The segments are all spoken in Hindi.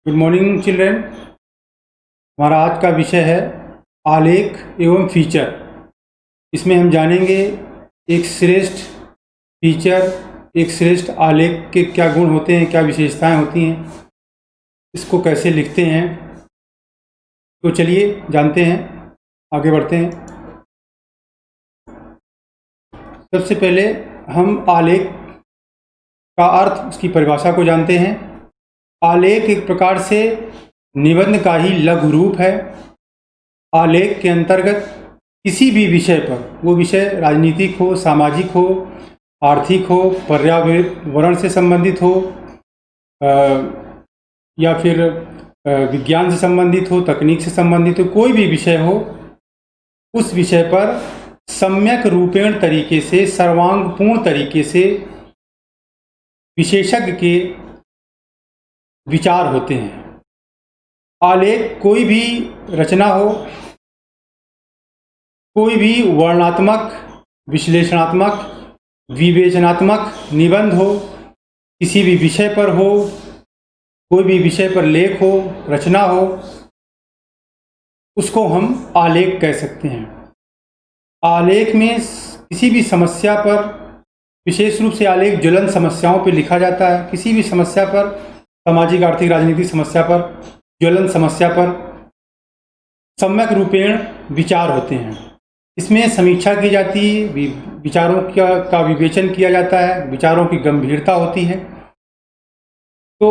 Good morning children. हमारा आज का विषय है आलेख एवं फीचर। इसमें हम जानेंगे एक श्रेष्ठ फीचर, एक श्रेष्ठ आलेख के क्या गुण होते हैं, क्या विशेषताएं होती हैं, इसको कैसे लिखते हैं। तो चलिए जानते हैं, आगे बढ़ते हैं। सबसे पहले हम आलेख का अर्थ, उसकी परिभाषा को जानते हैं। आलेख एक प्रकार से निबंध का ही लघु रूप है। आलेख के अंतर्गत किसी भी विषय पर, वो विषय राजनीतिक हो, सामाजिक हो, आर्थिक हो, पर्यावरण से संबंधित हो, या फिर विज्ञान से संबंधित हो, तकनीक से संबंधित हो, कोई भी विषय हो, उस विषय पर सम्यक रूपेण तरीके से, सर्वांगपूर्ण तरीके से विशेषज्ञ के विचार होते हैं। आलेख कोई भी रचना हो, कोई भी वर्णनात्मक, विश्लेषणात्मक, विवेचनात्मक निबंध हो, किसी भी विषय पर हो, कोई भी विषय पर लेख हो, रचना हो, उसको हम आलेख कह सकते हैं। आलेख में किसी भी समस्या पर, विशेष रूप से आलेख ज्वलन समस्याओं पर लिखा जाता है। किसी भी समस्या पर, सामाजिक, आर्थिक, राजनीतिक समस्या पर, ज्वलन समस्या पर सम्यक रूपेण विचार होते हैं। इसमें समीक्षा की जाती है, विचारों का विवेचन किया जाता है, विचारों की गंभीरता होती है। तो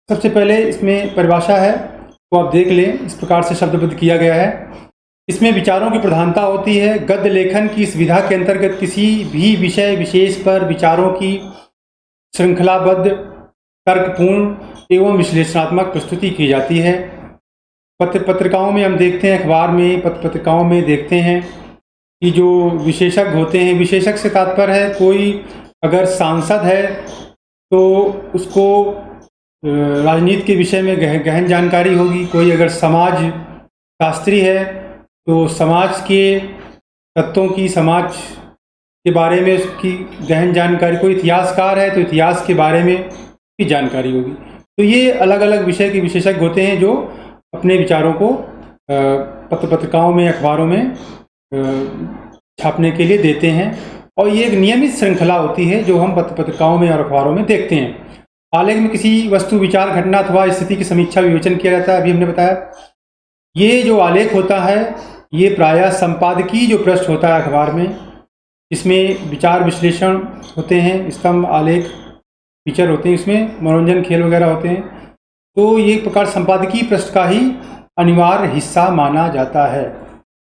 सबसे पहले इसमें परिभाषा है, तो आप देख लें, इस प्रकार से शब्दबद्ध किया गया है। इसमें विचारों की प्रधानता होती है। गद्य लेखन की इस विधा के अंतर्गत किसी भी विषय विशेष पर विचारों की श्रृंखलाबद्ध, तर्कपूर्ण एवं विश्लेषणात्मक प्रस्तुति की जाती है। पत्रिकाओं में हम देखते हैं, अखबार में, पत्रिकाओं में देखते हैं कि जो विशेषज्ञ होते हैं, विशेषज्ञ से तात्पर्य है कोई अगर सांसद है तो उसको राजनीति के विषय में गहन जानकारी होगी। कोई अगर समाज शास्त्री है तो समाज के तत्वों की, समाज के बारे में उसकी गहन जानकारी। कोई इतिहासकार है तो इतिहास के बारे में की जानकारी होगी। तो ये अलग अलग विषय के विशेषज्ञ होते हैं जो अपने विचारों को पत्रिकाओं में, अखबारों में छापने के लिए देते हैं। और ये एक नियमित श्रृंखला होती है जो हम पत्रिकाओं में और अखबारों में देखते हैं। आलेख में किसी वस्तु, विचार, घटना अथवा स्थिति की समीक्षा, विवेचन किया जाता है। अभी हमने बताया, ये जो आलेख होता है ये प्रायः संपादकीय जो पृष्ठ होता है अखबार में, इसमें विचार विश्लेषण होते हैं, स्तंभ, आलेख, फीचर होते हैं, इसमें मनोरंजन, खेल वगैरह होते हैं। तो ये एक प्रकार संपादकीय पृष्ठ का ही अनिवार्य हिस्सा माना जाता है।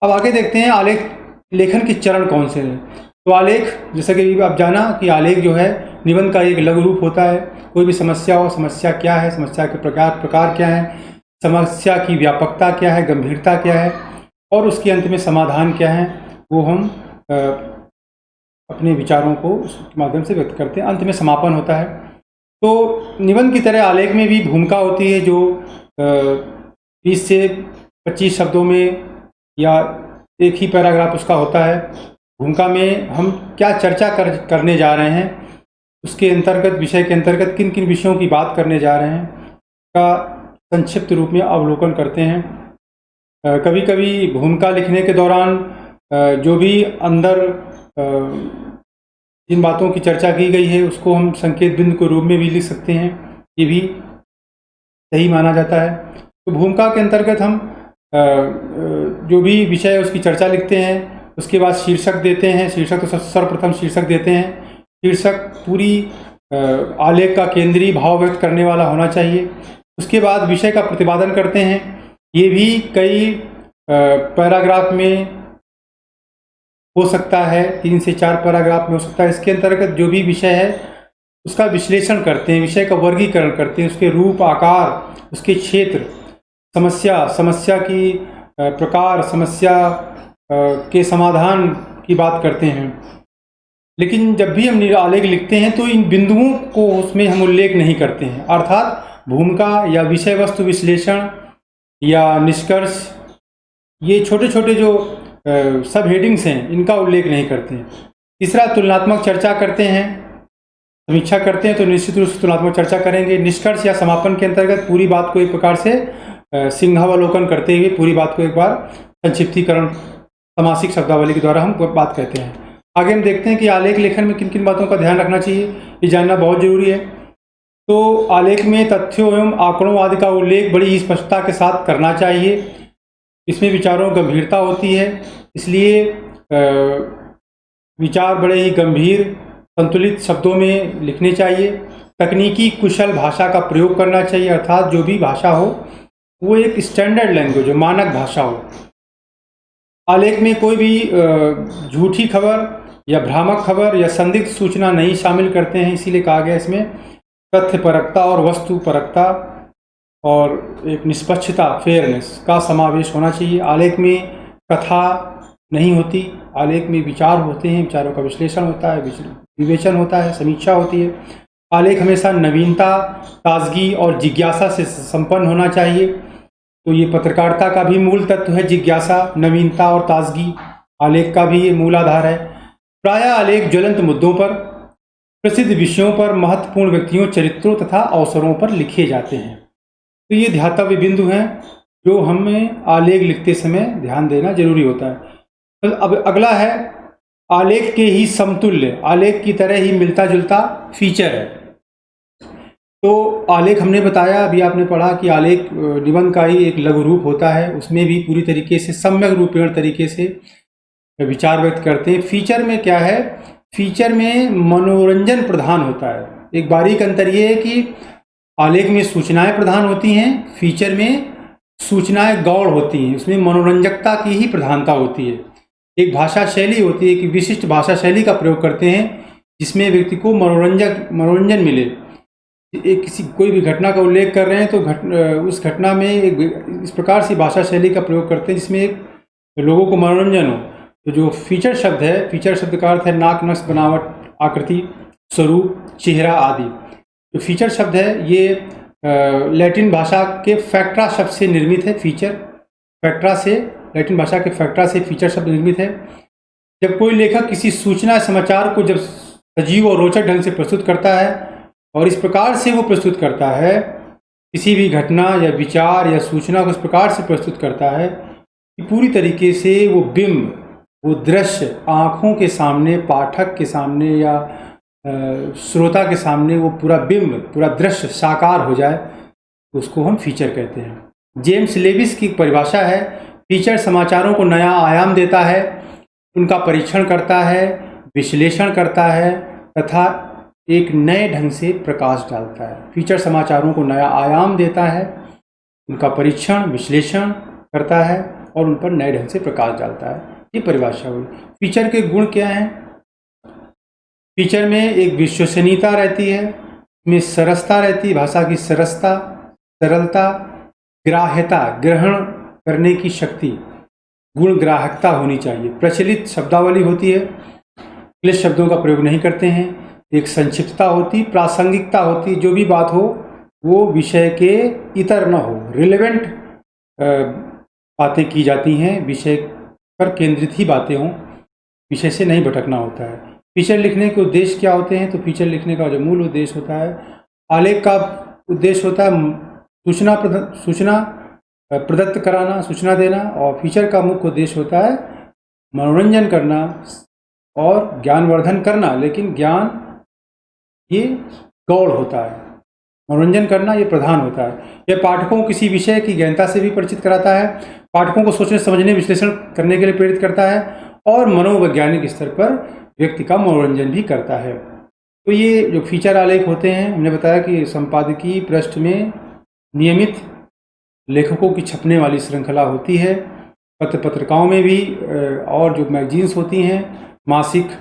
अब आगे देखते हैं आलेख लेखन के चरण कौन से हैं। तो आलेख, जैसा कि आप जाना कि आलेख जो है निबंध का एक लघु रूप होता है। कोई भी समस्या हो, समस्या क्या है, समस्या के प्रकार क्या है, समस्या की व्यापकता क्या है, गंभीरता क्या है, और उसके अंत में समाधान क्या है, वो हम अपने विचारों को उसके माध्यम से व्यक्त करते हैं। अंत में समापन होता है। तो निबंध की तरह आलेख में भी भूमिका होती है जो 20 से 25 शब्दों में या एक ही पैराग्राफ उसका होता है। भूमिका में हम क्या चर्चा करने जा रहे हैं, उसके अंतर्गत, विषय के अंतर्गत किन किन विषयों की बात करने जा रहे हैं का संक्षिप्त रूप में अवलोकन करते हैं। कभी कभी भूमिका लिखने के दौरान जो भी अंदर जिन बातों की चर्चा की गई है उसको हम संकेत बिंदु के रूप में भी लिख सकते हैं, ये भी सही माना जाता है। तो भूमिका के अंतर्गत हम जो भी विषय है उसकी चर्चा लिखते हैं, उसके बाद शीर्षक देते हैं। शीर्षक तो सर्वप्रथम शीर्षक देते हैं। शीर्षक पूरी आलेख का केंद्रीय भाव व्यक्त करने वाला होना चाहिए। उसके बाद विषय का प्रतिपादन करते हैं। ये भी कई पैराग्राफ में हो सकता है, 3 से 4 पैराग्राफ में हो सकता है। इसके अंतर्गत जो भी विषय है उसका विश्लेषण करते हैं, विषय का वर्गीकरण करते हैं, उसके रूप, आकार, उसके क्षेत्र, समस्या की प्रकार, समस्या के समाधान की बात करते हैं। लेकिन जब भी हम आलेख लिखते हैं तो इन बिंदुओं को उसमें हम उल्लेख नहीं करते हैं। अर्थात भूमिका या विषय वस्तु विश्लेषण या निष्कर्ष, ये छोटे छोटे जो सब हेडिंग्स हैं, इनका उल्लेख नहीं करते हैं। तीसरा, तुलनात्मक चर्चा करते हैं। समीक्षा करते हैं तो निश्चित रूप से तुलनात्मक चर्चा करेंगे। निष्कर्ष या समापन के अंतर्गत पूरी बात को एक प्रकार से सिंहावलोकन करते हुए पूरी बात को एक बार संक्षिप्तीकरण समासिक शब्दावली के द्वारा हम बात कहते हैं। आगे हम देखते हैं कि आलेख लेखन में किन किन बातों का ध्यान रखना चाहिए, ये जानना बहुत जरूरी है। तो आलेख में तथ्यों एवं आंकड़ों आदि का उल्लेख बड़ी ही स्पष्टता के साथ करना चाहिए। इसमें विचारों की गंभीरता होती है, इसलिए विचार बड़े ही गंभीर संतुलित शब्दों में लिखने चाहिए। तकनीकी कुशल भाषा का प्रयोग करना चाहिए, अर्थात जो भी भाषा हो वो एक स्टैंडर्ड लैंग्वेज हो, मानक भाषा हो। आलेख में कोई भी झूठी खबर या भ्रामक खबर या संदिग्ध सूचना नहीं शामिल करते हैं, इसीलिए कहा गया इसमें तथ्यपरकता और वस्तुपरकता और एक निष्पक्षता, फेयरनेस का समावेश होना चाहिए। आलेख में कथा नहीं होती, आलेख में विचार होते हैं, विचारों का विश्लेषण होता है, विवेचन होता है, समीक्षा होती है। आलेख हमेशा नवीनता, ताजगी और जिज्ञासा से संपन्न होना चाहिए। तो ये पत्रकारिता का भी मूल तत्व है, जिज्ञासा, नवीनता और ताजगी आलेख का भी ये मूल आधार है। प्रायः आलेख ज्वलंत मुद्दों पर, प्रसिद्ध विषयों पर, महत्वपूर्ण व्यक्तियों, चरित्रों तथा अवसरों पर लिखे जाते हैं। तो ये ध्यातव्य बिंदु हैं जो हमें आलेख लिखते समय ध्यान देना जरूरी होता है। तो अब अगला है आलेख के ही समतुल्य, आलेख की तरह ही मिलता जुलता फीचर है। तो आलेख हमने बताया, अभी आपने पढ़ा कि आलेख निबंध का ही एक लघु रूप होता है, उसमें भी पूरी तरीके से सम्यक रूपेण तरीके से विचार व्यक्त करते हैं। फीचर में क्या है, फीचर में मनोरंजन प्रधान होता है। एक बारीक अंतर ये है कि आलेख में सूचनाएं प्रधान होती हैं, फीचर में सूचनाएं गौड़ होती हैं, उसमें मनोरंजकता की ही प्रधानता होती है। एक भाषा शैली होती है कि विशिष्ट भाषा शैली का प्रयोग करते हैं जिसमें व्यक्ति को मनोरंजन मिले। एक कोई भी घटना का उल्लेख कर रहे हैं तो उस घटना में एक इस प्रकार से भाषा शैली का प्रयोग करते हैं जिसमें एक लोगों को मनोरंजन हो। तो जो फीचर शब्द है, फीचर शब्द का अर्थ है नाक, नक्श, बनावट, आकृति, स्वरूप, चेहरा आदि। तो फीचर शब्द है ये लैटिन भाषा के फैक्ट्रा शब्द से निर्मित है। फीचर फैक्ट्रा से, लैटिन भाषा के फैक्ट्रा से फीचर शब्द निर्मित है। जब कोई लेखक किसी सूचना समाचार को जब सजीव और रोचक ढंग से प्रस्तुत करता है और इस प्रकार से वो प्रस्तुत करता है, किसी भी घटना या विचार या सूचना को इस प्रकार से प्रस्तुत करता है कि पूरी तरीके से वो बिंब, वो दृश्य आँखों के सामने, पाठक के सामने या श्रोता के सामने वो पूरा बिंब, पूरा दृश्य साकार हो जाए, उसको हम फीचर कहते हैं। जेम्स लेविस की परिभाषा है, फीचर समाचारों को नया आयाम देता है, उनका परीक्षण करता है, विश्लेषण करता है तथा एक नए ढंग से प्रकाश डालता है। फीचर समाचारों को नया आयाम देता है, उनका परीक्षण, विश्लेषण करता है और उन पर नए ढंग से प्रकाश डालता है। ये परिभाषा हुई। फीचर के गुण क्या हैं? फीचर में एक विश्वसनीयता रहती है, में सरसता रहती है, भाषा की सरसता, सरलता, ग्राह्यता, ग्रहण करने की शक्ति, गुण ग्राहकता होनी चाहिए। प्रचलित शब्दावली होती है, क्लिष्ट शब्दों का प्रयोग नहीं करते हैं। एक संक्षिप्तता होती, प्रासंगिकता होती, जो भी बात हो वो विषय के इतर न हो, रिलेवेंट बातें की जाती हैं, विषय पर केंद्रित ही बातें हों, विषय से नहीं भटकना होता है। फीचर लिखने के उद्देश्य क्या होते हैं? तो फीचर लिखने का जो मूल उद्देश्य होता है, आलेख का उद्देश्य होता है सूचना प्रदत्त कराना, सूचना देना, और फीचर का मुख्य उद्देश्य होता है मनोरंजन करना और ज्ञानवर्धन करना। लेकिन ज्ञान ये गौड़ होता है, मनोरंजन करना ये प्रधान होता है। यह पाठकों को किसी विषय की गहनता से भी परिचित कराता है, पाठकों को सोचने, समझने, विश्लेषण करने के लिए प्रेरित करता है और मनोवैज्ञानिक स्तर पर व्यक्ति का मनोरंजन भी करता है। तो ये जो फीचर आलेख होते हैं, हमने बताया कि संपादकीय पृष्ठ में नियमित लेखकों की छपने वाली श्रृंखला होती है। पत्रिकाओं में भी और जो मैगजीन्स होती हैं, मासिक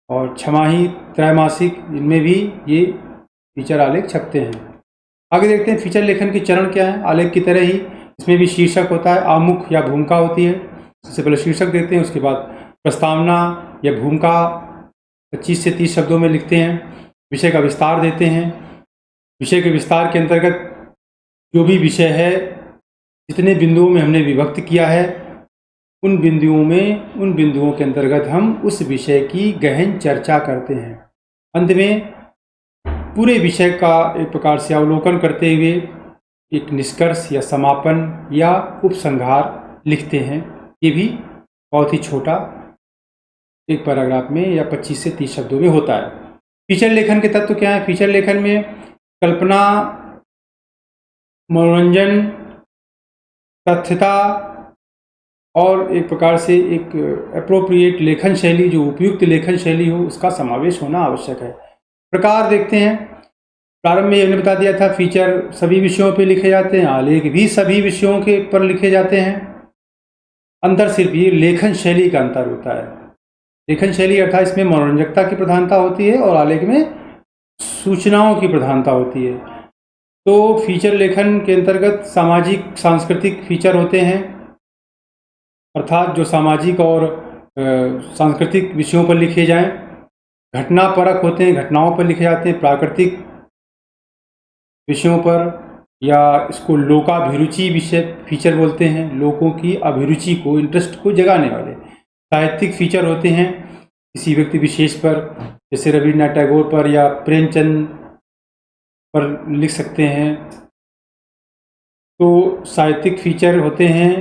और छमाही, त्रैमासिक, इनमें भी ये फीचर आलेख छपते हैं। आगे देखते हैं फीचर लेखन के चरण क्या हैं। आलेख की तरह ही इसमें भी शीर्षक होता है, आमुख या भूमिका होती है। सबसे पहले शीर्षक देते हैं, उसके बाद प्रस्तावना या भूमिका 25 से 30 शब्दों में लिखते हैं। विषय का विस्तार देते हैं। विषय के विस्तार के अंतर्गत जो भी विषय है, जितने बिंदुओं में हमने विभक्त किया है, उन बिंदुओं के अंतर्गत हम उस विषय की गहन चर्चा करते हैं। अंत में पूरे विषय का एक प्रकार से अवलोकन करते हुए एक निष्कर्ष या समापन या उपसंहार लिखते हैं। ये भी बहुत ही छोटा एक पैराग्राफ में या 25 से 30 शब्दों में होता है। फीचर लेखन के तत्व क्या है? फीचर लेखन में कल्पना, मनोरंजन, तथ्यता और एक प्रकार से एक एप्रोप्रिएट लेखन शैली, जो उपयुक्त लेखन शैली हो, उसका समावेश होना आवश्यक है। प्रकार देखते हैं। प्रारंभ में हमने बता दिया था, फीचर सभी विषयों पे लिखे जाते हैं, आलेख भी सभी विषयों के पर लिखे जाते हैं। अंतर सिर्फ ये लेखन शैली का अंतर होता है। लेखन शैली अर्थात इसमें मनोरंजकता की प्रधानता होती है और आलेख में सूचनाओं की प्रधानता होती है। तो फीचर लेखन के अंतर्गत सामाजिक सांस्कृतिक फीचर होते हैं, अर्थात जो सामाजिक और सांस्कृतिक विषयों पर लिखे जाएं। घटना परक होते हैं, घटनाओं पर लिखे जाते हैं। प्राकृतिक विषयों पर, या इसको लोकाभिरुचि विषय फीचर बोलते हैं, लोगों की अभिरुचि को, इंटरेस्ट को जगाने वाले। साहित्यिक फीचर होते हैं किसी व्यक्ति विशेष पर, जैसे रविन्द्रनाथ टैगोर पर या प्रेमचंद पर लिख सकते हैं। तो साहित्यिक फीचर होते हैं,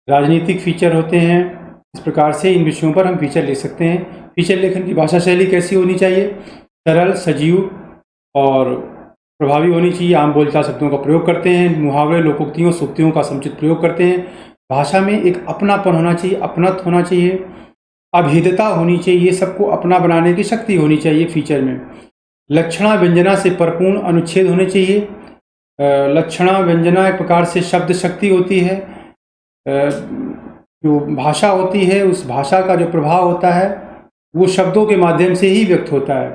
राजनीतिक फीचर होते हैं। इस प्रकार से इन विषयों पर हम फीचर लिख सकते हैं। फीचर लेखन की भाषा शैली कैसी होनी चाहिए? सरल, सजीव और प्रभावी होनी चाहिए। आम बोलचाल शब्दों का प्रयोग करते हैं, मुहावरे, लोकोक्तियों, सूक्तियों का समुचित प्रयोग करते हैं। भाषा में एक अपनापन होना चाहिए, अपनत्व होना चाहिए, अभेद्यता होनी चाहिए। ये सबको अपना बनाने की शक्ति होनी चाहिए फीचर में। लक्षणा व्यंजना से परिपूर्ण अनुच्छेद होने चाहिए। लक्षणा व्यंजना एक प्रकार से शब्द शक्ति होती है। जो भाषा होती है, उस भाषा का जो प्रभाव होता है वो शब्दों के माध्यम से ही व्यक्त होता है।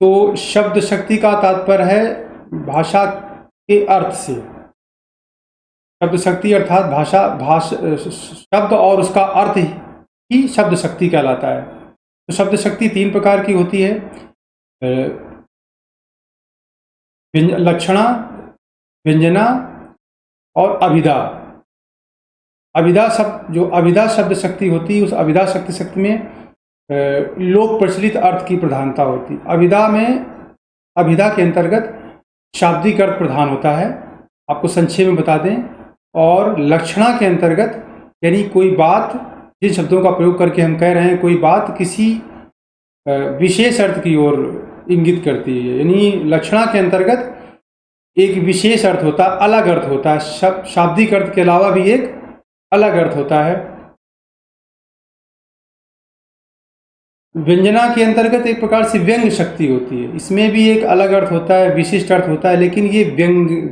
तो शब्द शक्ति का तात्पर्य है भाषा के अर्थ से। शब्द शक्ति अर्थात शब्द और उसका अर्थ ही शब्द शक्ति कहलाता है। तो शब्द शक्ति 3 प्रकार की होती है, लक्षणा, व्यंजना और अभिधा। अभिधा शब्द शक्ति होती है, उस अभिधा शक्ति में लोक प्रचलित अर्थ की प्रधानता होती। अभिधा के अंतर्गत शाब्दिक अर्थ प्रधान होता है, आपको संक्षेप में बता दें। और लक्षणा के अंतर्गत यानी कोई बात, जिन शब्दों का प्रयोग करके हम कह रहे हैं, कोई बात किसी विशेष अर्थ की ओर इंगित करती है। यानी लक्षणा के अंतर्गत एक विशेष अर्थ होता है, अलग अर्थ होता है। शाब्दिक अर्थ के अलावा भी एक अलग अर्थ होता है। व्यंजना के अंतर्गत एक प्रकार से व्यंग शक्ति होती है, इसमें भी एक अलग अर्थ होता है, विशिष्ट अर्थ होता है, लेकिन ये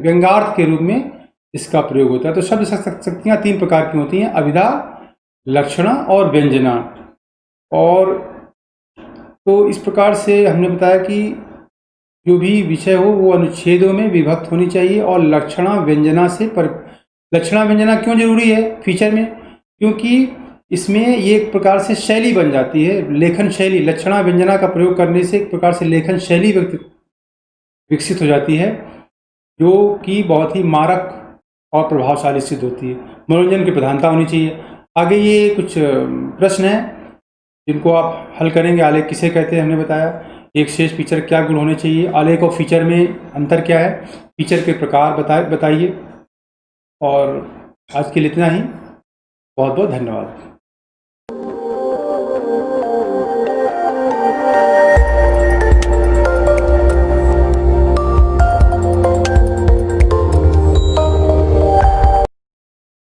व्यंगार्थ के रूप में इसका प्रयोग होता है। तो शब्द शक्तियाँ 3 प्रकार की होती हैं, अभिधा, लक्षणा और व्यंजना। और तो इस प्रकार से हमने बताया कि जो भी विषय हो वो अनुच्छेदों में विभक्त होनी चाहिए। और लक्षणा व्यंजना क्यों जरूरी है फीचर में? क्योंकि इसमें ये एक प्रकार से शैली बन जाती है, लेखन शैली। लक्षणा व्यंजना का प्रयोग करने से एक प्रकार से लेखन शैली विकसित हो जाती है, जो कि बहुत ही मारक और प्रभावशाली सिद्ध होती है। मनोरंजन की प्रधानता होनी चाहिए। आगे ये कुछ प्रश्न हैं जिनको आप हल करेंगे। आलेख किसे कहते हैं हमने बताया। एक शेष फीचर क्या गुण होने चाहिए? आलेख और फीचर में अंतर क्या है? फीचर के प्रकार बताइए। और आज के लिए इतना ही। बहुत बहुत धन्यवाद।